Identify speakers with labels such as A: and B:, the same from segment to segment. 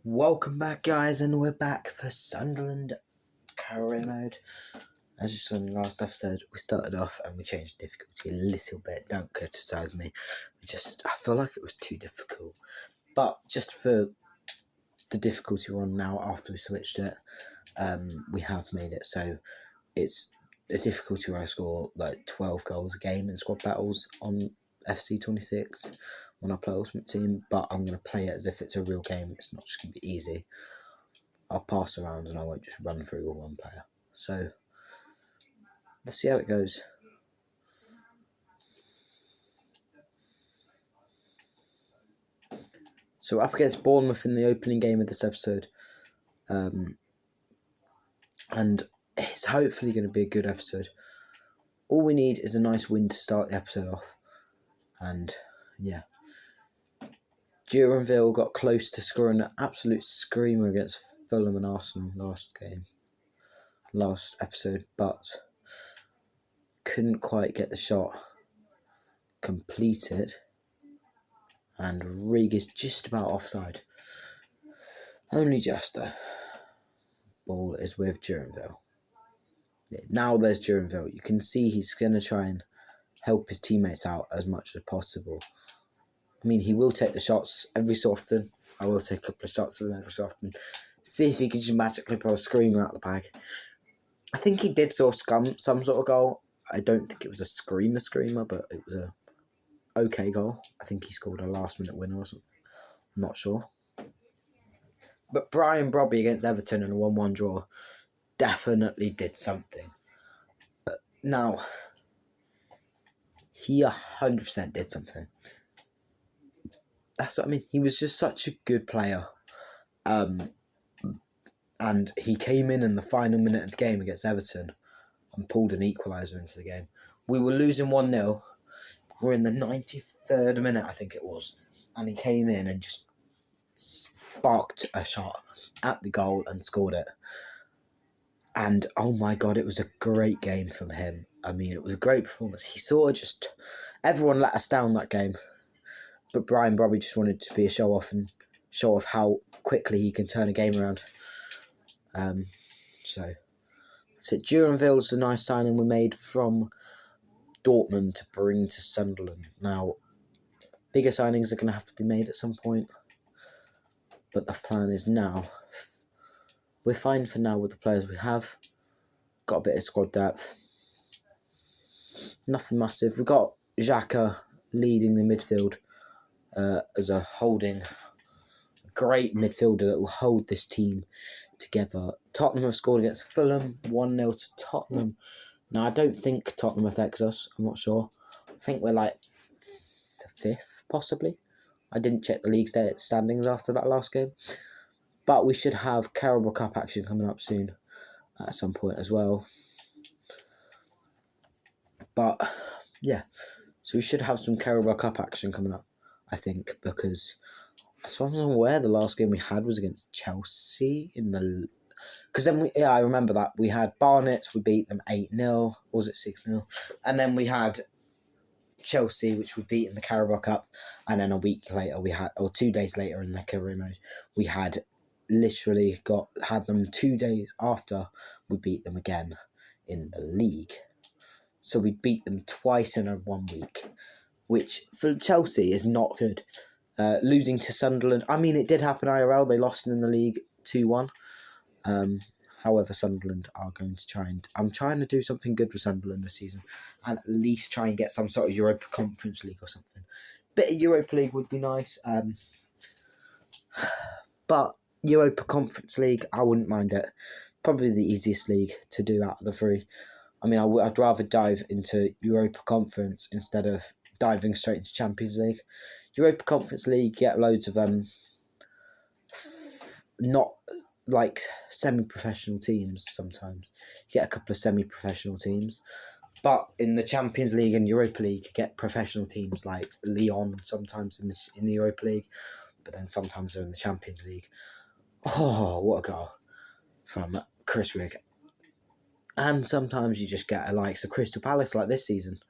A: Welcome back, guys, and we're back for Sunderland career mode. As you saw in the last episode, we started off and we changed difficulty a little bit. Don't criticise me. I feel like it was too difficult. But just for the difficulty we're on now after we switched it, we have made it so it's a difficulty where I score like 12 goals a game in squad battles on FC26 when I play Ultimate Team, but I'm going to play it as if it's a real game. It's not just going to be easy. I'll pass around and I won't just run through with one player. So let's see how it goes. So up against Bournemouth in the opening game of this episode. And it's hopefully going to be a good episode. All we need is a nice win to start the episode off. And yeah. Duranville got close to scoring an absolute screamer against Fulham and Arsenal last episode, but couldn't quite get the shot completed. And Rig is just about offside. Only just though. Ball is with Duranville. Now there's Duranville. You can see he's going to try and help his teammates out as much as possible. I mean, he will take the shots every so often. I will take a couple of shots of him every so often. See if he can just magically pull a screamer out of the bag. I think he did score some sort of goal. I don't think it was a screamer, but it was a okay goal. I think he scored a last-minute winner or something. I'm not sure. But Brian Brobby against Everton in a 1-1 draw definitely did something. Now, he 100% did something. That's what I mean. He was just such a good player. And he came in the final minute of the game against Everton and pulled an equaliser into the game. We were losing 1-0. We're in the 93rd minute, I think it was. And he came in and just sparked a shot at the goal and scored it. And, oh my God, it was a great game from him. I mean, it was a great performance. He sort of just... Everyone let us down that game. But Brian Brobby just wanted to be a show-off and show off how quickly he can turn a game around. So Duranville's a nice signing we made from Dortmund to bring to Sunderland. Now, bigger signings are going to have to be made at some point. But the plan is now. We're fine for now with the players we have. Got a bit of squad depth. Nothing massive. We've got Xhaka leading the midfield as a holding... great midfielder that will hold this team together. Tottenham have scored against Fulham, 1-0 to Tottenham. Now, I don't think Tottenham affects us. I'm not sure. I think we're like 5th, possibly. I didn't check the league standings after that last game. But we should have Carabao Cup action coming up soon at some point as well. But, yeah. So we should have some Carabao Cup action coming up, I think, because... as far as I'm aware, the last game we had was against Chelsea in the... Because then, I remember that. We had Barnet, we beat them 8-0, or was it 6-0? And then we had Chelsea, which we beat in the Carabao Cup. And then a week later, or 2 days later in the career mode, we had literally had them 2 days after we beat them again in the league. So we beat them twice in 1 week, which for Chelsea is not good. Losing to Sunderland. I mean, it did happen IRL. They lost in the league 2-1. However, Sunderland are going to try and... I'm trying to do something good with Sunderland this season. And at least try and get some sort of Europa Conference League or something. Bit of Europa League would be nice. But Europa Conference League, I wouldn't mind it. Probably the easiest league to do out of the three. I mean, I'd rather dive into Europa Conference instead of diving straight into Champions League. Europa Conference League, get loads of not like semi-professional teams sometimes. You get a couple of semi-professional teams. But in the Champions League and Europa League, you get professional teams like Lyon sometimes in the Europa League. But then sometimes they're in the Champions League. Oh, what a goal from Chris Rig. And sometimes you just get a likes of Crystal Palace like this season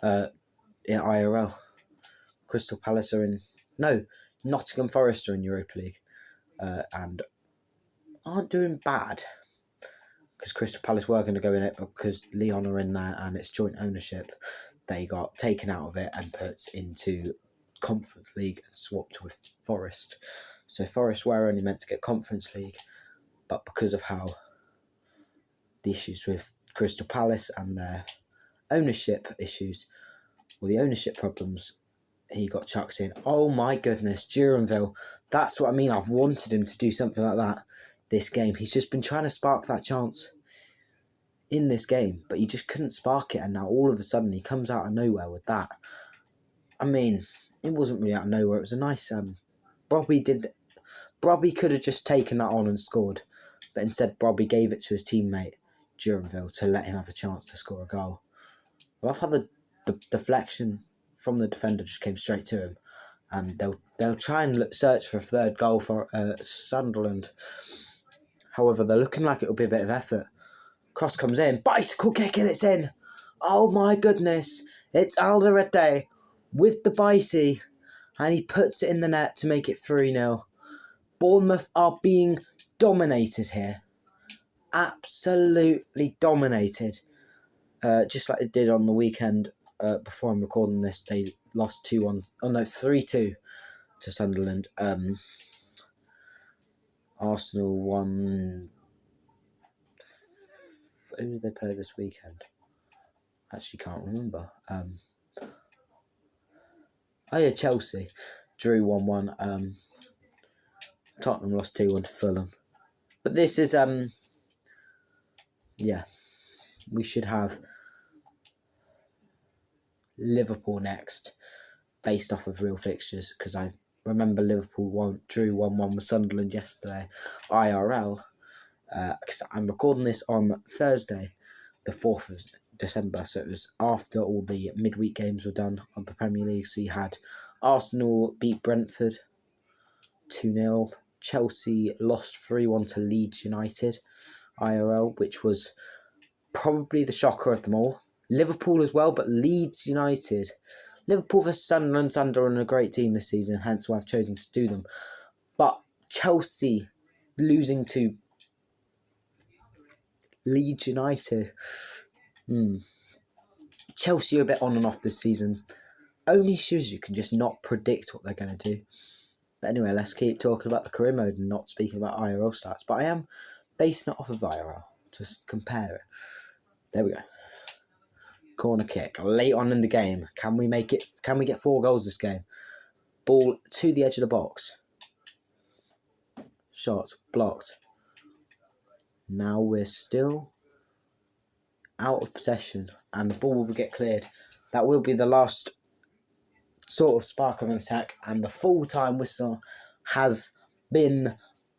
A: in IRL. Crystal Palace are in... No, Nottingham Forest are in Europa League. and aren't doing bad. Because Crystal Palace were going to go in it, but because Leon are in there and it's joint ownership, they got taken out of it and put into Conference League and swapped with Forest. So Forest were only meant to get Conference League, but because of how the issues with Crystal Palace and their ownership issues, or the ownership problems, he got chucked in. Oh my goodness, Duranville. That's what I mean. I've wanted him to do something like that this game. He's just been trying to spark that chance in this game, but he just couldn't spark it, and now all of a sudden he comes out of nowhere with that. I mean, it wasn't really out of nowhere. It was a nice... Brobby could have just taken that on and scored, but instead Brobby gave it to his teammate, Duranville, to let him have a chance to score a goal. I love how the deflection from the defender just came straight to him, and they'll try and search for a third goal for Sunderland. However, they're looking like it'll be a bit of effort. Cross comes in, bicycle kick, and it's in. Oh my goodness, it's Alderete with the bicy, and he puts it in the net to make it 3-0. Bournemouth are being dominated here. Absolutely dominated. Just like they did on the weekend. Before I'm recording this, they lost 3-2 to Sunderland. Arsenal won. Who did they play this weekend? Actually, can't remember. Chelsea drew 1-1. Tottenham lost 2-1 to Fulham. But this is we should have Liverpool next, based off of real fixtures, because I remember Liverpool drew 1-1 with Sunderland yesterday, IRL. Because I'm recording this on Thursday, the 4th of December, so it was after all the midweek games were done of the Premier League. So you had Arsenal beat Brentford 2-0, Chelsea lost 3-1 to Leeds United, IRL, which was probably the shocker of them all. Liverpool as well, but Leeds United. Liverpool vs Sunderland. Sunderland are a great team this season, hence why I've chosen to do them. But Chelsea losing to Leeds United. Chelsea are a bit on and off this season. Only shows you can just not predict what they're going to do. But anyway, let's keep talking about the career mode and not speaking about IRL stats. But I am basing it off of IRL to compare it. There we go. Corner kick late on in the game. Can we make it? Can we get 4 goals this game? Ball to the edge of the box. Shot blocked. Now we're still out of possession, and the ball will get cleared. That will be the last sort of spark of an attack, and the full-time whistle has been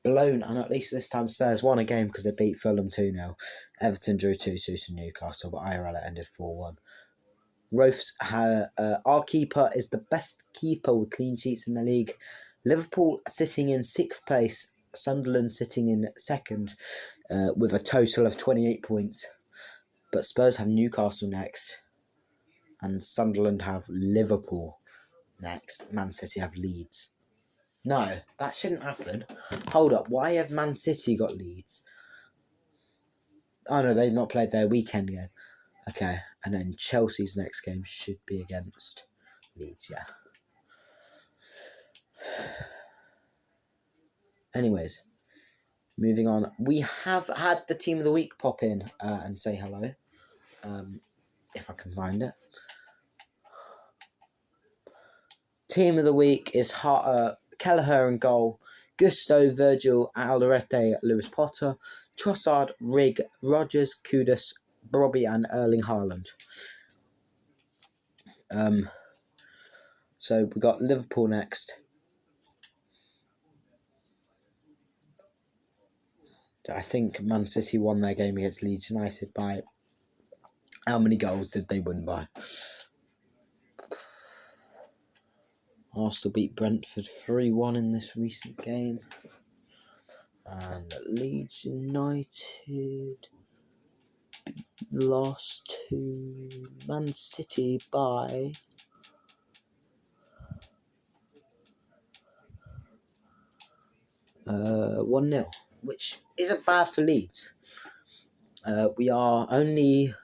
A: blown, and at least this time Spurs won a game because they beat Fulham 2-0. Everton drew 2-2 to Newcastle, but IRL ended 4-1. Rofes, our keeper is the best keeper with clean sheets in the league. Liverpool sitting in 6th place, Sunderland sitting in 2nd with a total of 28 points. But Spurs have Newcastle next, and Sunderland have Liverpool next. Man City have Leeds. No, that shouldn't happen. Hold up, why have Man City got Leeds? Oh no, they've not played their weekend game. Okay, and then Chelsea's next game should be against Leeds, yeah. Anyways, moving on. We have had the Team of the Week pop in and say hello. If I can find it. Team of the Week is Kelleher in goal, Gusto, Virgil, Alderete, Lewis Potter, Trossard, Rigg, Rogers, Kudus, Robbie, and Erling Haaland. So we got Liverpool next. I think Man City won their game against Leeds United by... How many goals did they win by? Arsenal beat Brentford 3-1 in this recent game. And Leeds United lost to Man City by... 1-0, which isn't bad for Leeds. We are only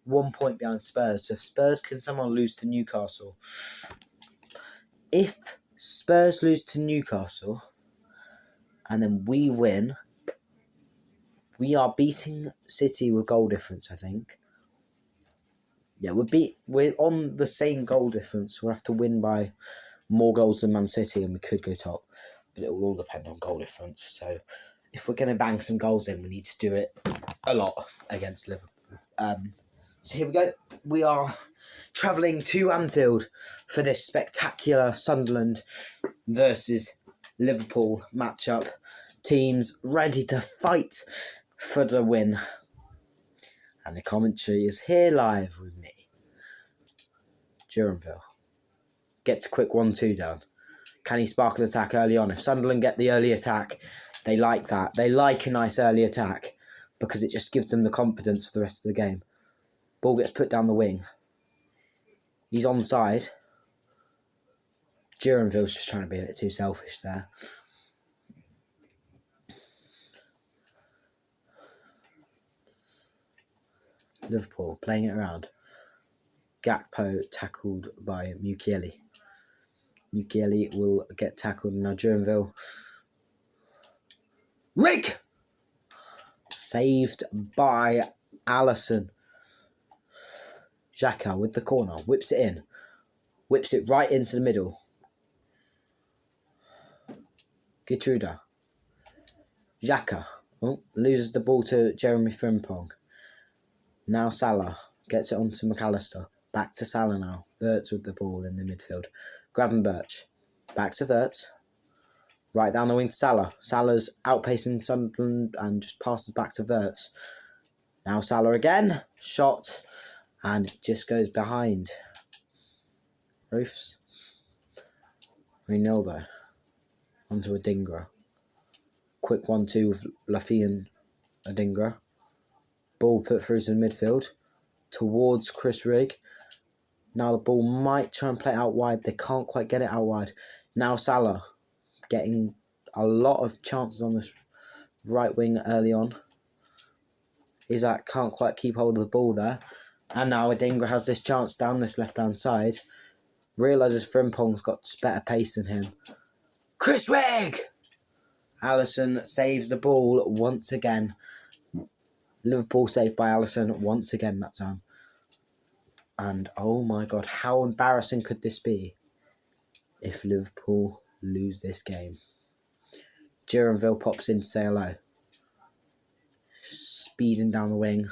A: 1 point behind Spurs, so if Spurs can somehow lose to Newcastle. If Spurs lose to Newcastle and then we win, we are beating City with goal difference, I think. Yeah, we're on the same goal difference. We'll have to win by more goals than Man City and we could go top. But it will all depend on goal difference. So if we're going to bang some goals in, we need to do it a lot against Liverpool. So here we go. We are travelling to Anfield for this spectacular Sunderland versus Liverpool matchup. Teams ready to fight for the win. And the commentary is here live with me. Duranville gets a quick 1-2 down. Can he spark an attack early on? If Sunderland get the early attack, they like that. They like a nice early attack because it just gives them the confidence for the rest of the game. Ball gets put down the wing. He's onside. Duranville's just trying to be a bit too selfish there. Liverpool playing it around. Gakpo tackled by Mukiele. Mukiele will get tackled now. Duranville. Rig! Saved by Alisson. Xhaka with the corner. Whips it in. Whips it right into the middle. Gitruda. Xhaka. Oh, loses the ball to Jeremy Frimpong. Now Salah gets it onto McAllister. Back to Salah now. Wirtz with the ball in the midfield. Gravenberch. Back to Wirtz. Right down the wing to Salah. Salah's outpacing Sunderland and just passes back to Wirtz. Now Salah again. Shot. And it just goes behind. Roofs. Ronaldo. Onto Adingra. Quick 1-2 with Laffy and Adingra. Ball put through to the midfield. Towards Chris Rigg. Now the ball might try and play it out wide. They can't quite get it out wide. Now Salah. Getting a lot of chances on this right wing early on. Isak can't quite keep hold of the ball there. And now Adingra has this chance down this left-hand side. Realises Frimpong's got better pace than him. Chris Rigg! Alisson saves the ball once again. Liverpool saved by Alisson once again that time. And oh my God, how embarrassing could this be if Liverpool lose this game? Duranville pops in to say hello. Speeding down the wing.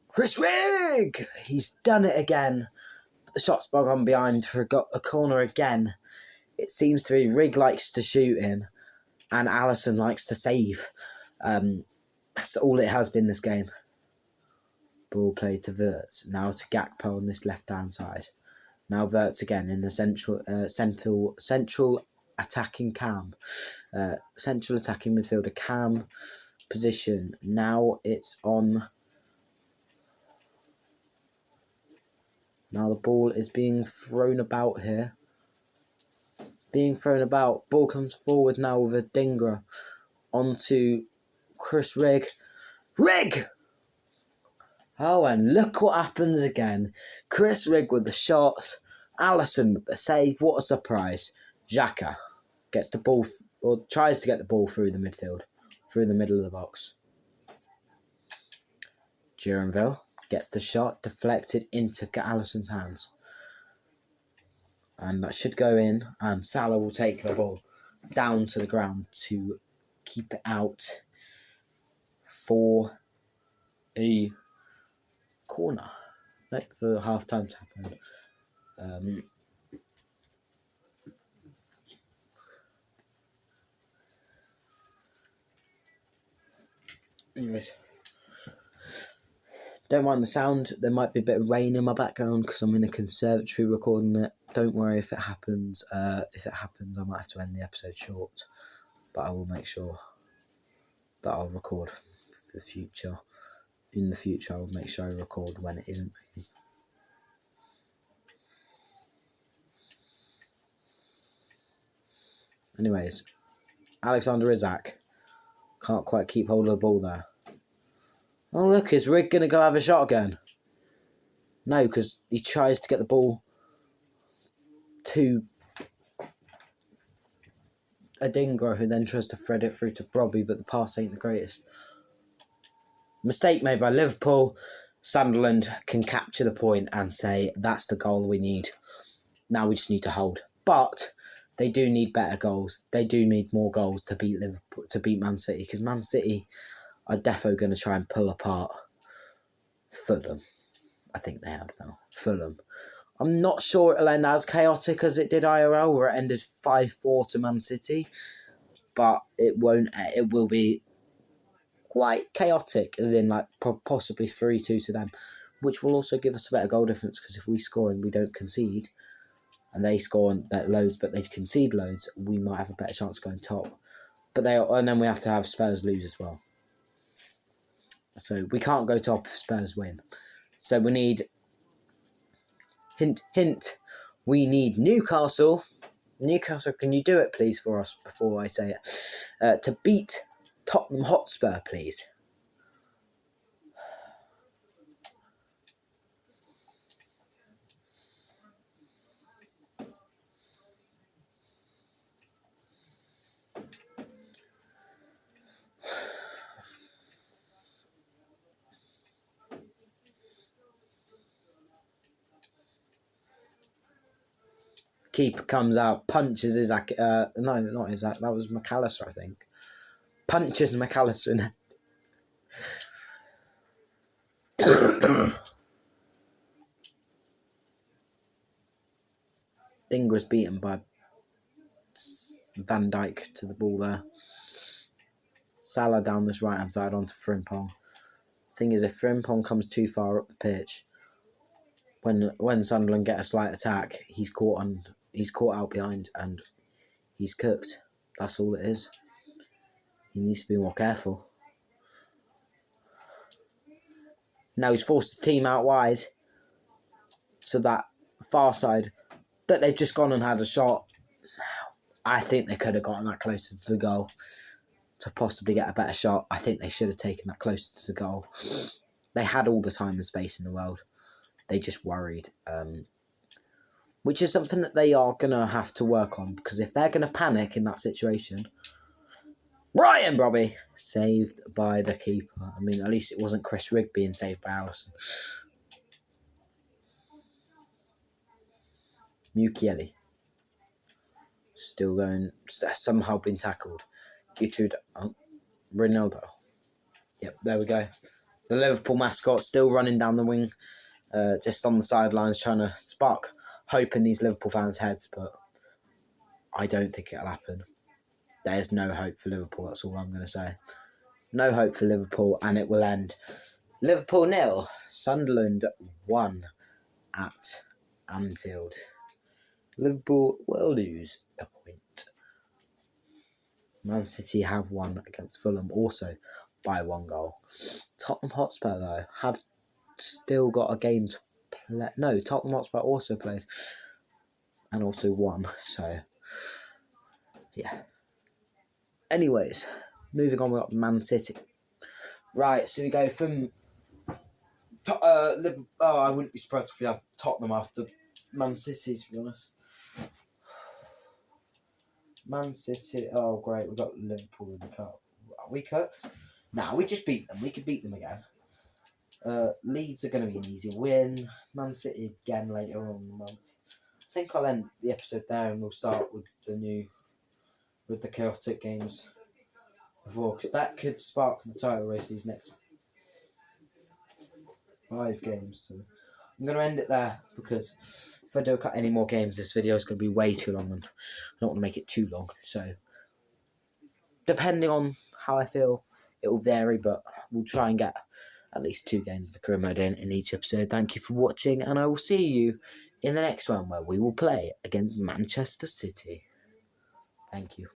A: Chris Rigg! He's done it again. The shot's gone behind for a corner again. It seems to be Rigg likes to shoot in and Alisson likes to save. That's all it has been this game. Ball played to Wirtz. Now to Gakpo on this left-hand side. Now Wirtz again in the central attacking cam. Central attacking midfielder cam position. Now it's on. Now the ball is being thrown about here. Ball comes forward now with Adingra. Onto Chris Rigg. Rigg! Oh, and look what happens again. Chris Rigg with the shot. Alisson with the save. What a surprise. Xhaka gets the ball, or tries to get the ball through the midfield. Through the middle of the box. Duranville gets the shot deflected into Alisson's hands. And that should go in. And Salah will take the ball down to the ground to keep it out for a corner. Like for half time to happen. Anyways, don't mind the sound. There might be a bit of rain in my background because I'm in a conservatory recording it. Don't worry if it happens. If it happens, I might have to end the episode short, but I will make sure that I'll record for the future. In the future, I will make sure I record when it isn't raining. Anyways, Alexander Isak. Can't quite keep hold of the ball there. Oh, look, is Rig going to go have a shot again? No, because he tries to get the ball to Adingra, who then tries to thread it through to Brobby, but the pass ain't the greatest. Mistake made by Liverpool. Sunderland can capture the point and say, that's the goal we need. Now we just need to hold. But they do need better goals. They do need more goals to beat Liverpool, to beat Man City, because Man City are defo going to try and pull apart Fulham. I think they have now. Fulham. I'm not sure it'll end as chaotic as it did IRL, where it ended 5-4 to Man City. But it won't. It will be quite chaotic, as in like possibly 3-2 to them, which will also give us a better goal difference, because if we score and we don't concede, and they score that loads but they concede loads, we might have a better chance of going top. And then we have to have Spurs lose as well. So we can't go top if Spurs win. So we need, hint, hint, we need Newcastle. Newcastle, can you do it please for us before I say it? To beat Tottenham Hotspur, please. Keeper comes out, punches Isaac. No, not Isaac. That was McAllister, I think. Punches McAllister in it. Dingra's beaten by Van Dijk to the ball there. Salah down this right hand side onto Frimpong. Thing is, if Frimpong comes too far up the pitch, when Sunderland get a slight attack, he's caught out behind and he's cooked. That's all it is. He needs to be more careful. Now he's forced his team out wide, so that far side that they've just gone and had a shot. I think they could have gotten that closer to the goal to possibly get a better shot. I think they should have taken that closer to the goal. They had all the time and space in the world. They just worried, which is something that they are going to have to work on, because if they're going to panic in that situation... Ryan Brobby! Saved by the keeper. I mean, at least it wasn't Chris Rigg being saved by Alisson. Mukiele. Still going, somehow been tackled. Gertrude Ronaldo. Yep, there we go. The Liverpool mascot still running down the wing, just on the sidelines, trying to spark hope in these Liverpool fans' heads, but I don't think it'll happen. There's no hope for Liverpool, that's all I'm going to say. No hope for Liverpool, and it will end Liverpool 0, Sunderland 1 at Anfield. Liverpool will lose a point. Man City have won against Fulham also by 1 goal. Tottenham Hotspur, though, have still got a game to play. No, Tottenham Hotspur also played and also won. So, yeah. Anyways, moving on, we've got Man City. Right, so we go from... I wouldn't be surprised if we have Tottenham after Man City, to be honest. Man City, oh great, we've got Liverpool in the cup. Are we cooks? Nah, we just beat them. We could beat them again. Leeds are going to be an easy win. Man City again later on in the month. I think I'll end the episode there and we'll start with the chaotic games before, because that could spark the title race these next 5 games. So I'm going to end it there, because if I don't cut any more games, this video is going to be way too long and I don't want to make it too long. So depending on how I feel, it will vary, but we'll try and get at least 2 games of the career mode in each episode. Thank you for watching, and I will see you in the next one, where we will play against Manchester City. Thank you.